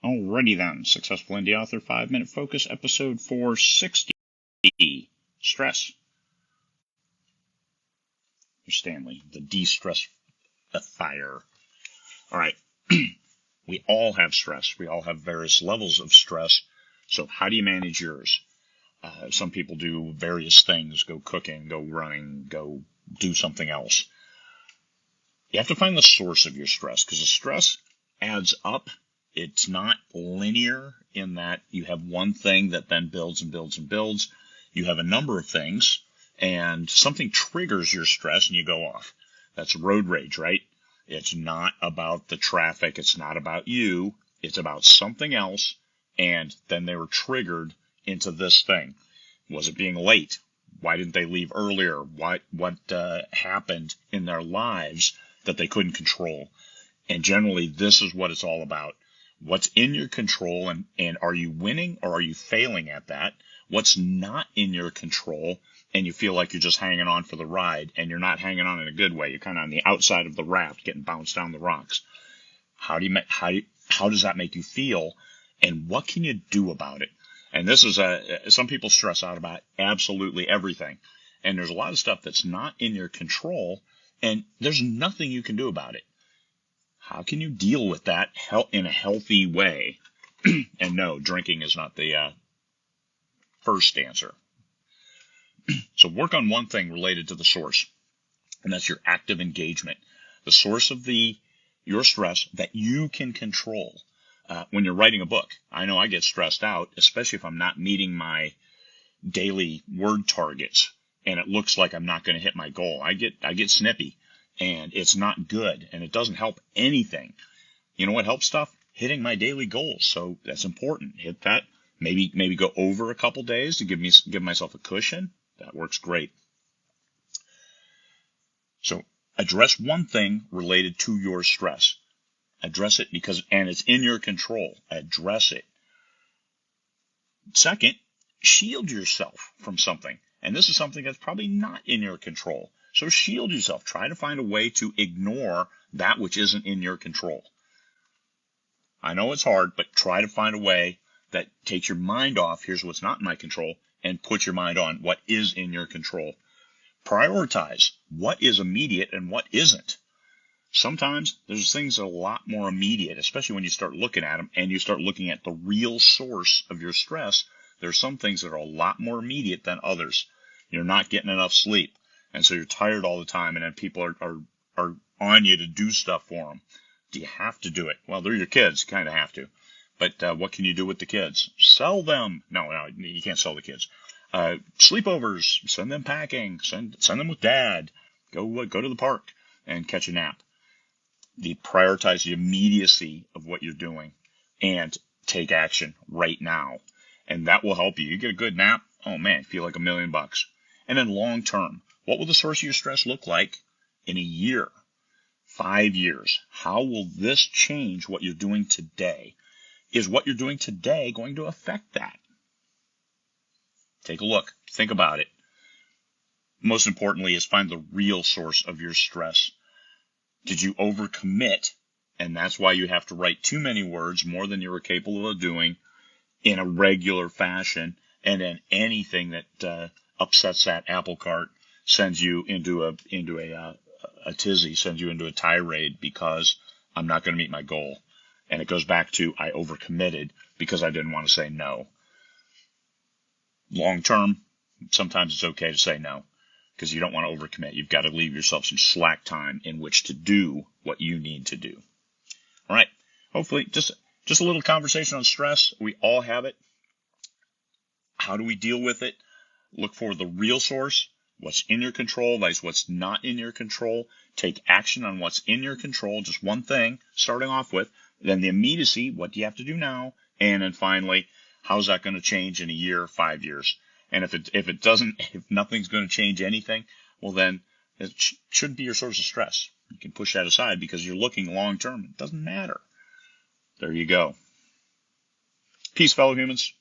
Alrighty then, Successful Indie Author 5-Minute Focus, episode 460, Stress. Here's Stanley, the de-stress fire. Alright, we all have stress. We all have various levels of stress. So how do you manage yours? Some people do various things, go cooking, go running, go do something else. You have to find the source of your stress, because the stress adds up. It's not linear in that you have one thing that then builds and builds and builds. You have a number of things, and something triggers your stress, and you go off. That's road rage, right? It's not about the traffic. It's not about you. It's about something else, and then they were triggered into this thing. Was it being late? Why didn't they leave earlier? What happened in their lives that they couldn't control? And generally, this is what it's all about. What's in your control, and are you winning or are you failing at that? What's not in your control, and you feel like you're just hanging on for the ride, and you're not hanging on in a good way. You're kind of on the outside of the raft, getting bounced down the rocks. How does that make you feel, and what can you do about it? And this is some people stress out about absolutely everything, and there's a lot of stuff that's not in your control, and there's nothing you can do about it. How can you deal with that in a healthy way? And no, drinking is not the first answer. So work on one thing related to the source, and that's your active engagement. The source of your stress that you can control. When you're writing a book, I know I get stressed out, especially if I'm not meeting my daily word targets, and it looks like I'm not going to hit my goal. I get snippy. And it's not good, and it doesn't help anything. You know what helps stuff? Hitting my daily goals. So that's important. Hit that. Maybe go over a couple days to give myself a cushion. That works great. So address one thing related to your stress. Address it and it's in your control. Address it. Second, shield yourself from something. And this is something that's probably not in your control. So shield yourself. Try to find a way to ignore that which isn't in your control. I know it's hard, but try to find a way that takes your mind off, here's what's not in my control, and put your mind on what is in your control. Prioritize what is immediate and what isn't. Sometimes there's things that are a lot more immediate, especially when you start looking at them and you start looking at the real source of your stress. There's some things that are a lot more immediate than others. You're not getting enough sleep. And so you're tired all the time, and then people are on you to do stuff for them. Do you have to do it? Well, they're your kids. You kind of have to. But what can you do with the kids? Sell them. No, you can't sell the kids. Sleepovers. Send them packing. Send them with dad. Go to the park and catch a nap. Prioritize the immediacy of what you're doing and take action right now. And that will help you. You get a good nap. Oh, man, you feel like $1 million. And then long term. What will the source of your stress look like in a year, 5 years? How will this change what you're doing today? Is what you're doing today going to affect that? Take a look. Think about it. Most importantly is find the real source of your stress. Did you overcommit? And that's why you have to write too many words, more than you were capable of doing, in a regular fashion. And then anything that upsets that apple cart sends you into a tizzy, sends you into a tirade because I'm not going to meet my goal. And it goes back to I overcommitted because I didn't want to say no. Long term, sometimes it's okay to say no because you don't want to overcommit. You've got to leave yourself some slack time in which to do what you need to do. All right. Hopefully, just a little conversation on stress. We all have it. How do we deal with it? Look for the real source. What's in your control, that's what's not in your control. Take action on what's in your control, just one thing, starting off with. Then the immediacy, what do you have to do now? And then finally, how's that going to change in a year, 5 years? And if nothing's going to change anything, well then, it shouldn't be your source of stress. You can push that aside because you're looking long term. It doesn't matter. There you go. Peace, fellow humans.